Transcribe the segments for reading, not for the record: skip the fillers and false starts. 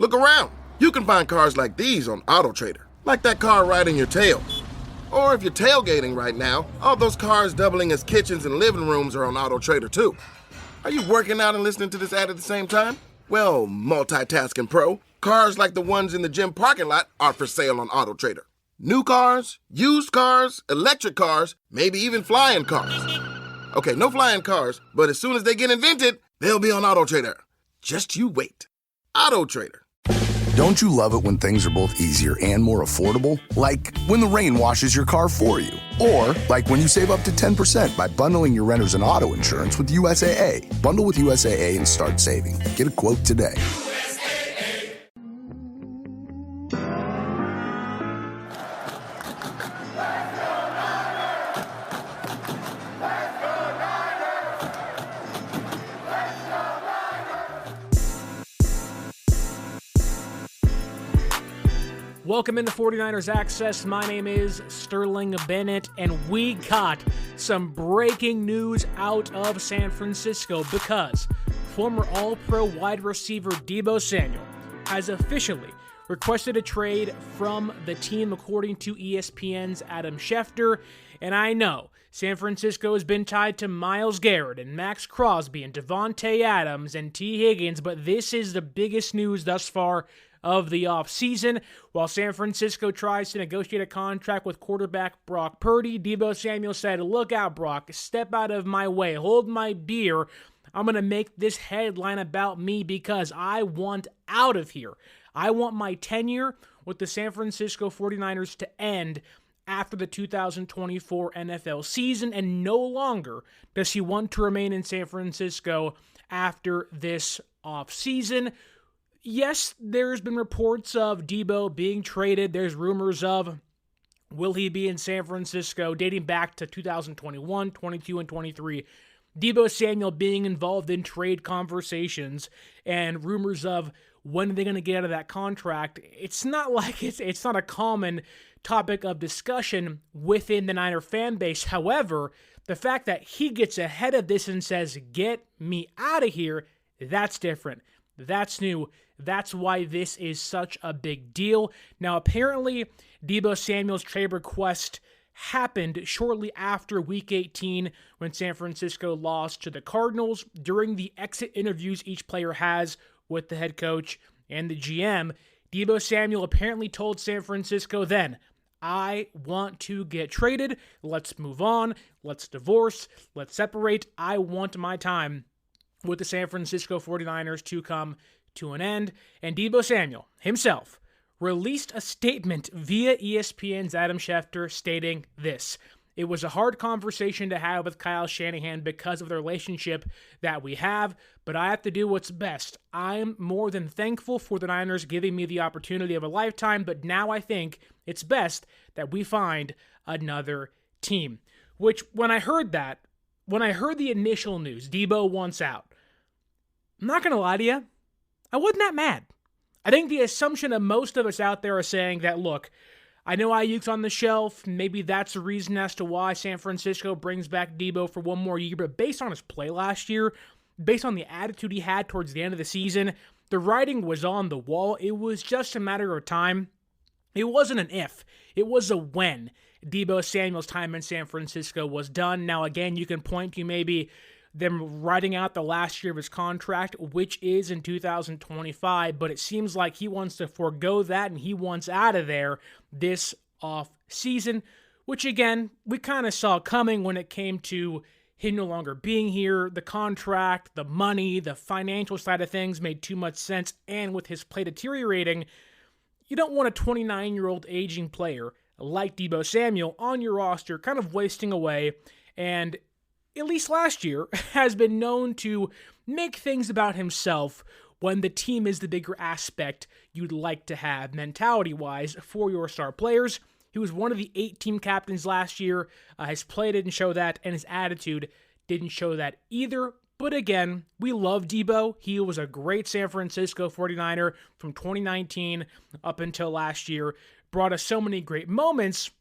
Look around. You can find cars like these on AutoTrader, like that car riding your tail. Or if you're tailgating right now, all those cars doubling as kitchens and living rooms are on AutoTrader too. Are you working out and listening to this ad at the same time? Well, multitasking pro, cars like the ones in the gym parking lot are for sale on AutoTrader. New cars, used cars, electric cars, maybe even flying cars. Okay, no flying cars, but as soon as they get invented, they'll be on AutoTrader. Just you wait. AutoTrader. Don't you love it when things are both easier and more affordable? Like when the rain washes your car for you. Or like when you save up to 10% by bundling your renters and auto insurance with USAA. Bundle with USAA and start saving. Get a quote today. Welcome into 49ers Access. My name is Sterling Bennett, and we got some breaking news out of San Francisco because former All-Pro wide receiver Deebo Samuel has officially requested a trade from the team, according to ESPN's Adam Schefter. And I know San Francisco has been tied to Myles Garrett and Max Crosby and Devontae Adams and T. Higgins, but this is the biggest news thus far of the offseason. While San Francisco tries to negotiate a contract with quarterback Brock Purdy, Deebo Samuel said, "Look out, Brock. Step out of my way. Hold my beer. I'm going to make this headline about me because I want out of here. I want my tenure with the San Francisco 49ers to end after the 2024 NFL season, and no longer does he want to remain in San Francisco after this offseason." Yes, there's been reports of Deebo being traded. There's rumors of will he be in San Francisco dating back to 2021, 22, and 23. Deebo Samuel being involved in trade conversations and rumors of when are they going to get out of that contract. It's not like it's not a common topic of discussion within the Niner fan base. However, the fact that he gets ahead of this and says, "Get me out of here," that's different. That's new. That's why this is such a big deal. Now, apparently, Deebo Samuel's trade request happened shortly after Week 18 when San Francisco lost to the Cardinals. During the exit interviews each player has with the head coach and the GM, Deebo Samuel apparently told San Francisco then, "I want to get traded. Let's move on. Let's divorce. Let's separate. I want my time with the San Francisco 49ers to come to an end." And Deebo Samuel himself released a statement via ESPN's Adam Schefter stating this: "It was a hard conversation to have with Kyle Shanahan because of the relationship that we have, but I have to do what's best. I'm more than thankful for the Niners giving me the opportunity of a lifetime, but now I think it's best that we find another team." Which, when I heard the initial news, Deebo wants out, I'm not going to lie to you, I wasn't that mad. I think the assumption of most of us out there are saying that, look, I know Ayuk's on the shelf, maybe that's the reason as to why San Francisco brings back Deebo for one more year, but based on his play last year, based on the attitude he had towards the end of the season, the writing was on the wall. It was just a matter of time. It wasn't an if, it was a when Deebo Samuel's time in San Francisco was done. Now, again, you can point to maybe them writing out the last year of his contract, which is in 2025, but it seems like he wants to forego that and he wants out of there this off season, which again, we kind of saw coming when it came to him no longer being here. The contract, the money, the financial side of things made too much sense, and with his play deteriorating, you don't want a 29-year-old aging player like Deebo Samuel on your roster kind of wasting away, and at least last year, has been known to make things about himself when the team is the bigger aspect you'd like to have mentality-wise for your star players. He was one of the 8 team captains last year. His play didn't show that, and his attitude didn't show that either. But again, we love Deebo. He was a great San Francisco 49er from 2019 up until last year. Brought us so many great moments.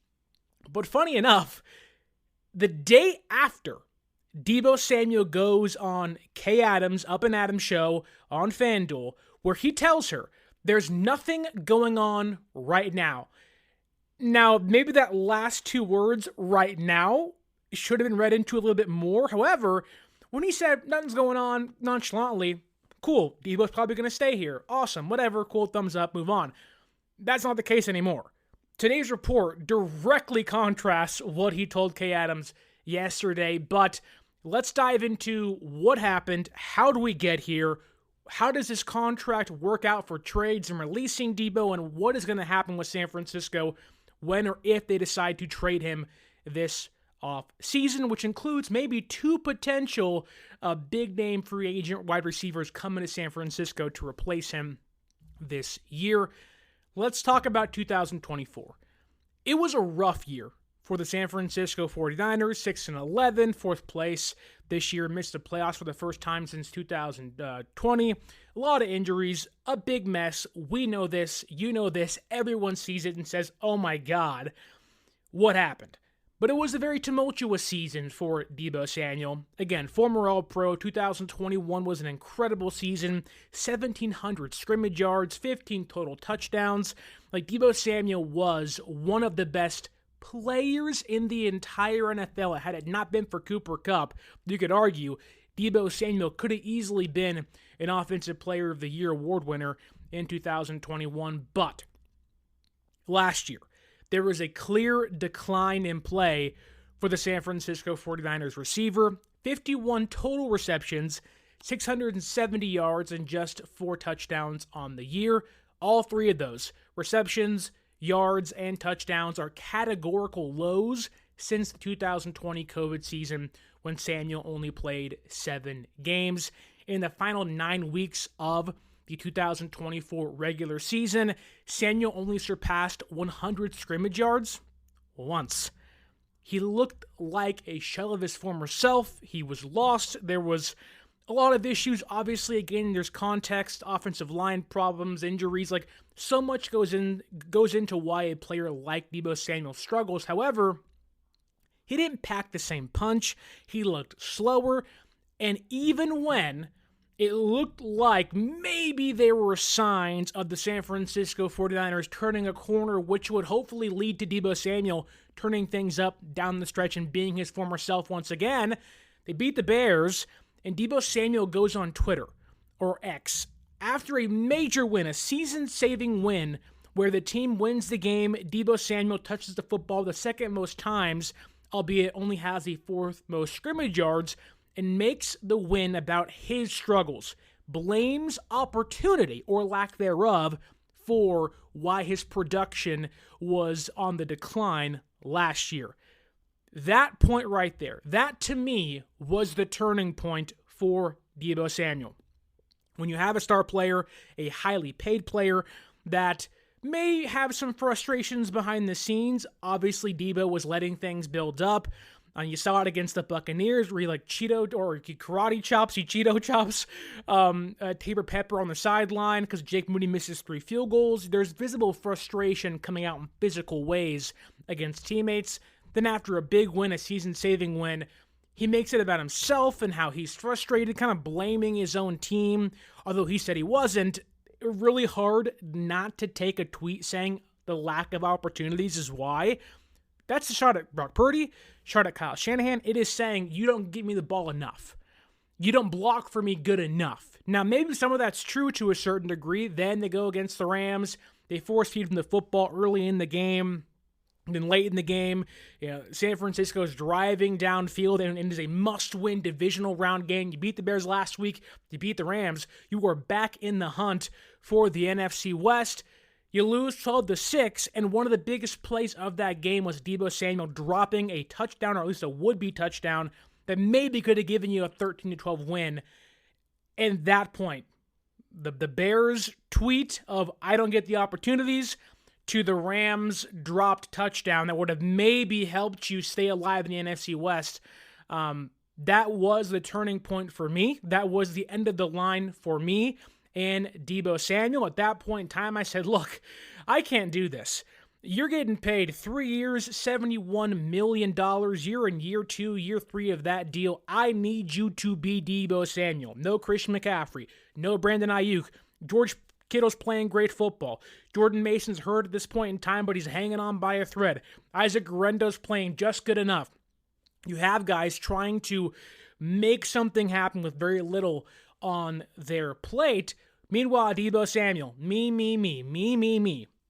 But funny enough, the day after Deebo Samuel goes on Kay Adams' Up and Adams show on FanDuel, where he tells her There's nothing going on right now. Now, maybe that last two words, right now, should have been read into a little bit more. However, when he said nothing's going on nonchalantly, cool, Deebo's probably going to stay here. Awesome, whatever, cool, thumbs up, move on. That's not the case anymore. Today's report directly contrasts what he told Kay Adams yesterday, but let's dive into what happened, how do we get here, how does this contract work out for trades and releasing Deebo, and what is going to happen with San Francisco when or if they decide to trade him this off season, which includes maybe two potential big-name free agent wide receivers coming to San Francisco to replace him this year. Let's talk about 2024. It was a rough year for the San Francisco 49ers, 6-11, fourth place this year, missed the playoffs for the first time since 2020. A lot of injuries, a big mess. We know this, you know this, everyone sees it and says, oh my God, what happened? But it was a very tumultuous season for Deebo Samuel. Again, former All-Pro, 2021 was an incredible season, 1,700 scrimmage yards, 15 total touchdowns. Like, Deebo Samuel was one of the best players in the entire NFL. Had it not been for Cooper Kupp, you could argue Deebo Samuel could have easily been an Offensive Player of the Year award winner in 2021. But last year, there was a clear decline in play for the San Francisco 49ers receiver. 51 total receptions, 670 yards, and just 4 touchdowns on the year. All three of those, receptions, yards, and touchdowns, are categorical lows since the 2020 COVID season when Samuel only played 7 games. In the final 9 weeks of the 2024 regular season, Samuel only surpassed 100 scrimmage yards once. He looked like a shell of his former self. He was lost. There was a lot of issues. Obviously, again, there's context, offensive line problems, injuries. Like, so much goes into why a player like Deebo Samuel struggles. However, he didn't pack the same punch. He looked slower. And even when it looked like maybe there were signs of the San Francisco 49ers turning a corner, which would hopefully lead to Deebo Samuel turning things up down the stretch and being his former self once again, they beat the Bears, and Deebo Samuel goes on Twitter, or X, after a major win, a season-saving win, where the team wins the game. Deebo Samuel touches the football the second most times, albeit only has the 4th most scrimmage yards, and makes the win about his struggles, blames opportunity, or lack thereof, for why his production was on the decline last year. That point right there, that to me was the turning point for Deebo Samuel. When you have a star player, a highly paid player that may have some frustrations behind the scenes, obviously Deebo was letting things build up. You saw it against the Buccaneers where he karate chops, he Cheeto chops Tabor Pepper on the sideline because Jake Moody misses 3 field goals. There's visible frustration coming out in physical ways against teammates. Then after a big win, a season-saving win, he makes it about himself and how he's frustrated, kind of blaming his own team, although he said he wasn't. Really hard not to take a tweet saying the lack of opportunities is why. That's a shot at Brock Purdy, shot at Kyle Shanahan. It is saying, you don't give me the ball enough. You don't block for me good enough. Now, maybe some of that's true to a certain degree. Then they go against the Rams. They force feed them the football early in the game. And then late in the game, San Francisco is driving downfield, and it is a must-win divisional round game. You beat the Bears last week. You beat the Rams. You are back in the hunt for the NFC West. You lose 12-6, and one of the biggest plays of that game was Deebo Samuel dropping a touchdown, or at least a would-be touchdown, that maybe could have given you a 13-12 win. And that point, the Bears tweet of, I don't get the opportunities, to the Rams dropped touchdown that would have maybe helped you stay alive in the NFC West. That was the turning point for me. That was the end of the line for me and Deebo Samuel. At that point in time, I said, look, I can't do this. You're getting paid 3 years, $71 million. You're in year 2, year 3 of that deal. I need you to be Deebo Samuel. No Christian McCaffrey. No Brandon Ayuk. George Kittle's playing great football. Jordan Mason's hurt at this point in time, but he's hanging on by a thread. Isaac Guerendo's playing just good enough. You have guys trying to make something happen with very little on their plate. Meanwhile, Deebo Samuel, me.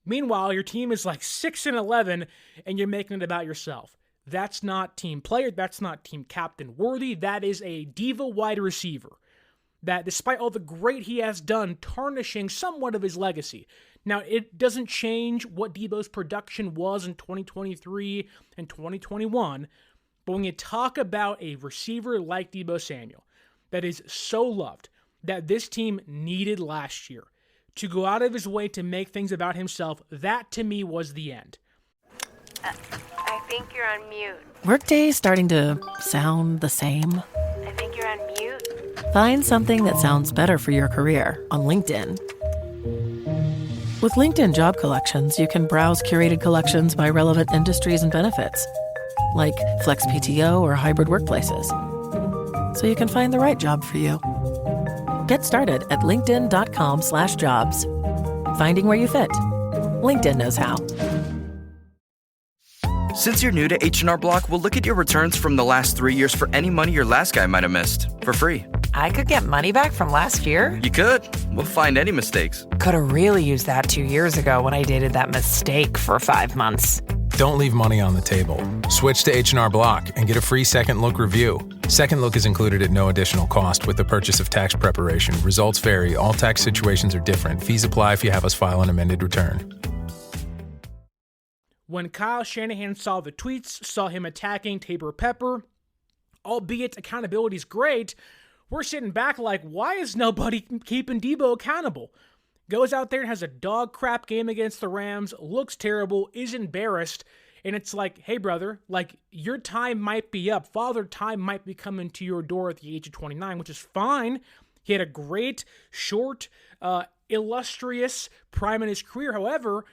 Meanwhile, your team is like 6-11, and you're making it about yourself. That's not team player. That's not team captain worthy. That is a diva wide receiver that, despite all the great he has done, tarnishing somewhat of his legacy. Now, it doesn't change what Deebo's production was in 2023 and 2021, but when you talk about a receiver like Deebo Samuel that is so loved, that this team needed last year, to go out of his way to make things about himself, that to me was the end. I think you're on mute. Workday starting to sound the same? I think you're on mute. Find something that sounds better for your career on LinkedIn. With LinkedIn Job Collections, you can browse curated collections by relevant industries and benefits, like flex PTO or hybrid workplaces, so you can find the right job for you. Get started at linkedin.com/jobs. Finding where you fit. LinkedIn knows how. Since you're new to H&R Block, we'll look at your returns from the last 3 years for any money your last guy might have missed for free. I could get money back from last year? You could. We'll find any mistakes. Could have really used that 2 years ago when I dated that mistake for 5 months. Don't leave money on the table. Switch to H&R Block and get a free Second Look review. Second Look is included at no additional cost with the purchase of tax preparation. Results vary. All tax situations are different. Fees apply if you have us file an amended return. When Kyle Shanahan saw the tweets, saw him attacking Tabor Pepper, albeit accountability is great, we're sitting back like, why is nobody keeping Deebo accountable? Goes out there and has a dog crap game against the Rams, looks terrible, is embarrassed, and it's like, hey brother, like your time might be up. Father time might be coming to your door at the age of 29, which is fine. He had a great, short, illustrious prime in his career. However,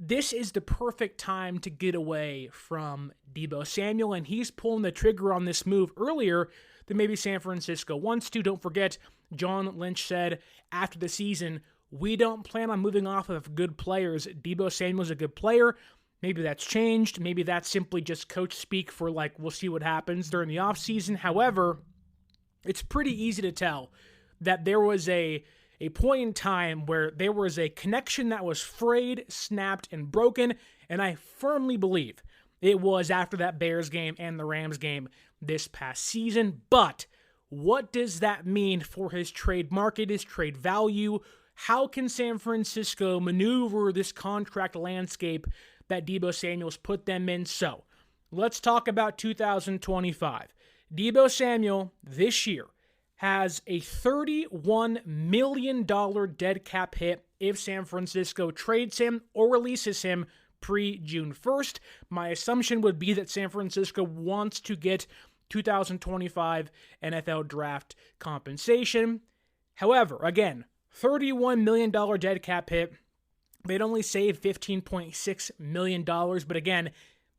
this is the perfect time to get away from Deebo Samuel, and he's pulling the trigger on this move earlier than maybe San Francisco wants to. Don't forget, John Lynch said after the season, we don't plan on moving off of good players. Deebo Samuel's a good player. Maybe that's changed. Maybe that's simply just coach speak for like, we'll see what happens during the offseason. However, it's pretty easy to tell that there was a point in time where there was a connection that was frayed, snapped, and broken, and I firmly believe it was after that Bears game and the Rams game this past season. But what does that mean for his trade market, his trade value? How can San Francisco maneuver this contract landscape that Deebo Samuel's put them in? So, let's talk about 2025. Deebo Samuel this year has a $31 million dead cap hit if San Francisco trades him or releases him pre-June 1st. My assumption would be that San Francisco wants to get 2025 NFL draft compensation. However, again, $31 million dead cap hit. They'd only save $15.6 million, but again,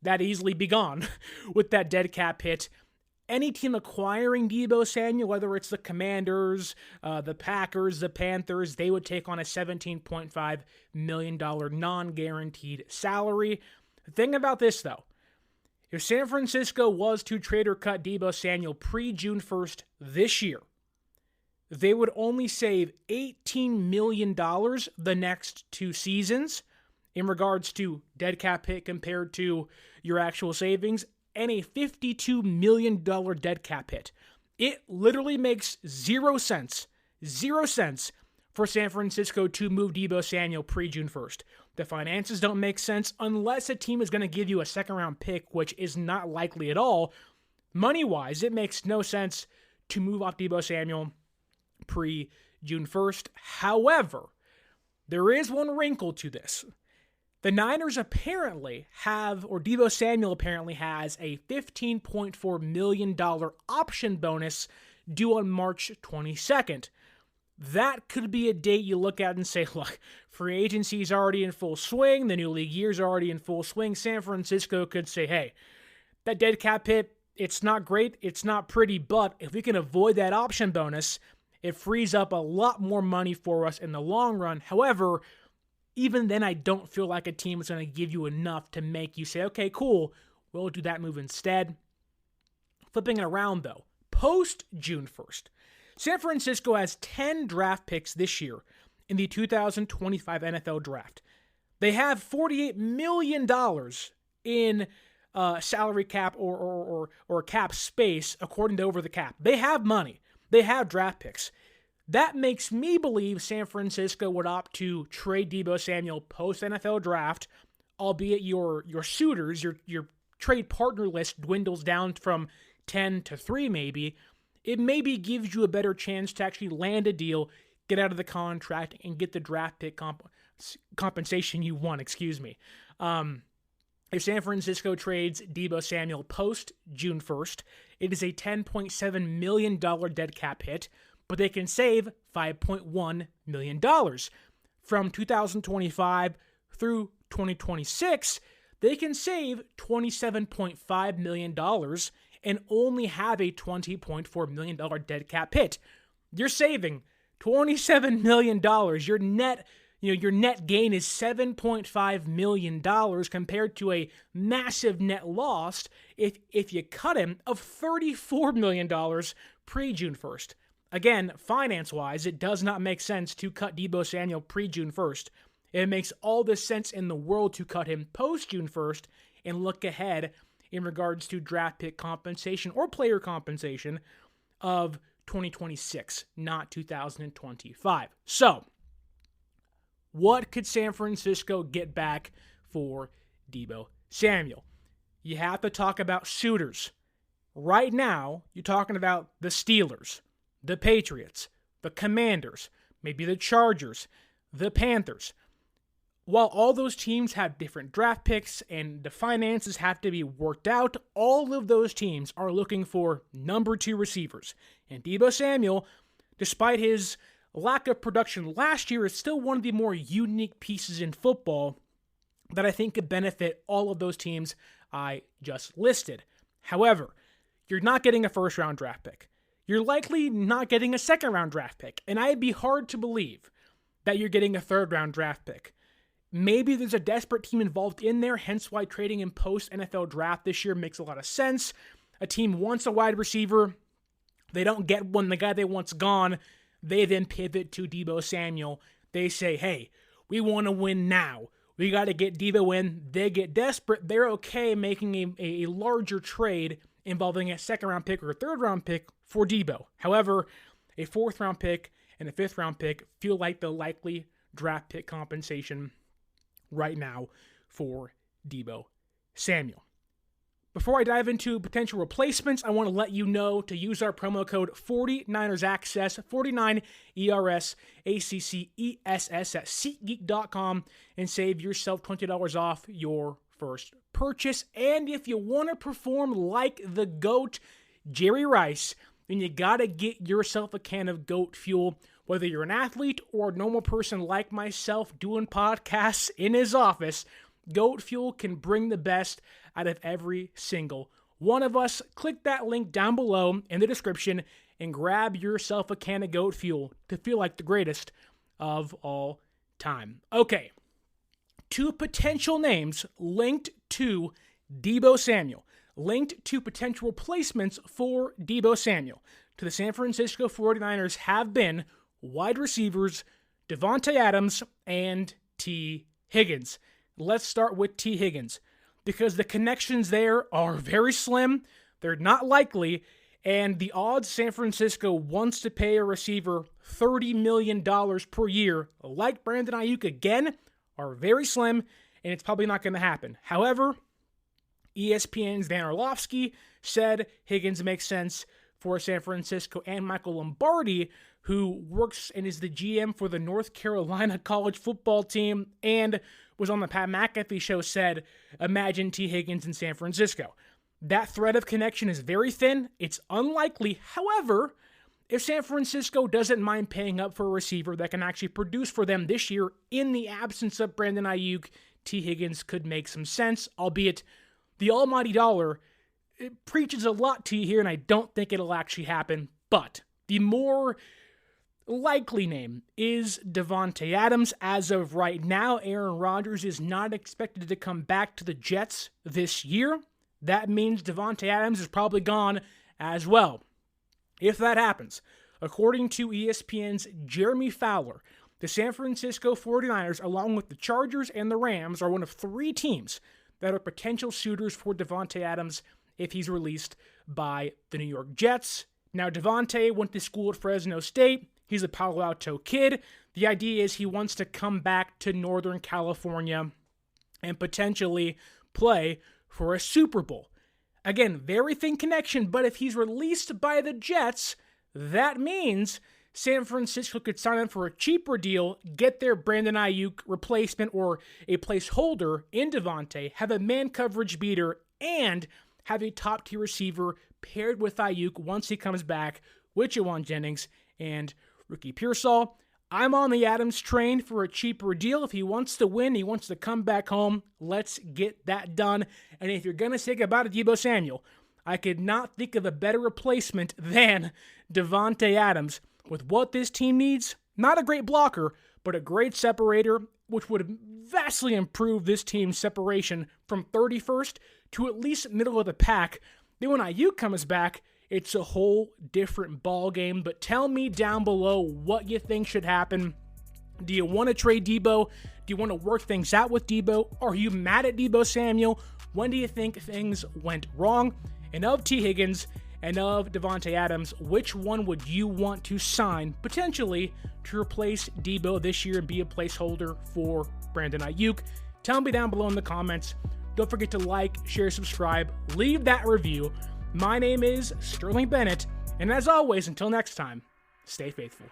that'd easily be gone with that dead cap hit. Any team acquiring Deebo Samuel, whether it's the Commanders, the Packers, the Panthers, they would take on a $17.5 million non-guaranteed salary. The thing about this, though, if San Francisco was to trade or cut Deebo Samuel pre-June 1st this year, they would only save $18 million the next 2 seasons in regards to dead cap hit compared to your actual savings, and a $52 million dead cap hit. It literally makes zero sense for San Francisco to move Deebo Samuel pre-June 1st. The finances don't make sense unless a team is going to give you a second-round pick, which is not likely at all. Money-wise, it makes no sense to move off Deebo Samuel pre-June 1st. However, there is one wrinkle to this. The Niners apparently have, or Deebo Samuel apparently has, a $15.4 million option bonus due on March 22nd. That could be a date you look at and say, look, free agency is already in full swing, the new league year is already in full swing. San Francisco could say, hey, that dead cap hit, it's not great, it's not pretty, but if we can avoid that option bonus It frees up a lot more money for us in the long run. However, even then, I don't feel like a team is going to give you enough to make you say, okay, cool, we'll do that move instead. Flipping it around, though, post June 1st, San Francisco has 10 draft picks this year in the 2025 NFL Draft. They have $48 million in salary cap or cap space, according to Over the Cap. They have money. They have draft picks. That makes me believe San Francisco would opt to trade Deebo Samuel post-NFL Draft, albeit your suitors, your trade partner list dwindles down from 10 to 3 maybe. It maybe gives you a better chance to actually land a deal, get out of the contract, and get the draft pick compensation you want, If San Francisco trades Deebo Samuel post June 1st, it is a $10.7 million dead cap hit, but they can save $5.1 million. From 2025 through 2026, they can save $27.5 million and only have a $20.4 million dead cap hit. You're saving $27 million. Your net gain is $7.5 million compared to a massive net loss if you cut him of $34 million pre-June 1st. Again, finance-wise, it does not make sense to cut Deebo Samuel pre-June 1st. It makes all the sense in the world to cut him post-June 1st and look ahead in regards to draft pick compensation or player compensation of 2026, not 2025. So, what could San Francisco get back for Deebo Samuel? You have to talk about suitors. Right now, you're talking about the Steelers, the Patriots, the Commanders, maybe the Chargers, the Panthers. While all those teams have different draft picks and the finances have to be worked out, all of those teams are looking for number 2 receivers. And Deebo Samuel, despite his lack of production last year, is still one of the more unique pieces in football that I think could benefit all of those teams I just listed. However, you're not getting a first-round draft pick. You're likely not getting a second-round draft pick, and I'd be hard to believe that you're getting a third-round draft pick. Maybe there's a desperate team involved in there, hence why trading in post-NFL draft this year makes a lot of sense. A team wants a wide receiver. They don't get one. The guy they want's gone. They then pivot to Deebo Samuel. They say, hey, we want to win now. We got to get Deebo in. They get desperate. They're okay making a larger trade involving a second-round pick or a third-round pick for Deebo. However, a fourth-round pick and a fifth-round pick feel like the likely draft pick compensation right now for Deebo Samuel. Before I dive into potential replacements, I want to let you know to use our promo code 49ersaccess, 49ERSACCESS at SeatGeek.com and save yourself $20 off your first purchase. And if you want to perform like the GOAT, Jerry Rice, then you got to get yourself a can of GOAT Fuel. Whether you're an athlete or a normal person like myself doing podcasts in his office, GOAT Fuel can bring the best out of every single one of us. Click that link down below in the description and grab yourself a can of GOAT Fuel to feel like the greatest of all time. Okay, 2 potential names linked to Deebo Samuel, linked to potential replacements for Deebo Samuel to the San Francisco 49ers have been wide receivers Devontae Adams and T. Higgins. Let's start with T. Higgins, because the connections there are very slim, they're not likely, and the odds San Francisco wants to pay a receiver $30 million per year, like Brandon Ayuk again, are very slim, and it's probably not going to happen. However, ESPN's Dan Orlovsky said Higgins makes sense for San Francisco, and Michael Lombardi, who works and is the GM for the North Carolina college football team and was on the Pat McAfee show, said, imagine T. Higgins in San Francisco. That thread of connection is very thin. It's unlikely. However, if San Francisco doesn't mind paying up for a receiver that can actually produce for them this year in the absence of Brandon Ayuk, T. Higgins could make some sense, albeit the almighty dollar, it preaches a lot to you here, and I don't think it'll actually happen. But the more likely name is Davante Adams. As of right now, Aaron Rodgers is not expected to come back to the Jets this year. That means Davante Adams is probably gone as well. If that happens, according to ESPN's Jeremy Fowler, the San Francisco 49ers, along with the Chargers and the Rams, are one of 3 teams that are potential suitors for Davante Adams if he's released by the New York Jets. Now, Davante went to school at Fresno State. He's a Palo Alto kid. The idea is he wants to come back to Northern California and potentially play for a Super Bowl. Again, very thin connection, but if he's released by the Jets, that means San Francisco could sign him for a cheaper deal, get their Brandon Ayuk replacement or a placeholder in Davante, have a man coverage beater, and have a top-tier receiver paired with Ayuk once he comes back with Jawan Jennings and Ricky Pearsall. I'm on the Adams train for a cheaper deal. If he wants to win, he wants to come back home, let's get that done. And if you're going to say goodbye to Deebo Samuel, I could not think of a better replacement than Davante Adams. With what this team needs, not a great blocker, but a great separator, which would vastly improve this team's separation from 31st to at least middle of the pack. Then when Ayuk comes back, it's a whole different ball game. But tell me down below what you think should happen. Do you want to trade Deebo? Do you want to work things out with Deebo? Are you mad at Deebo Samuel? When do you think things went wrong? And of T. Higgins and of Davante Adams, which one would you want to sign potentially to replace Deebo this year and be a placeholder for Brandon Ayuk? Tell me down below in the comments. Don't forget to like, share, subscribe, leave that review. My name is Sterling Bennett, and as always, until next time, stay faithful.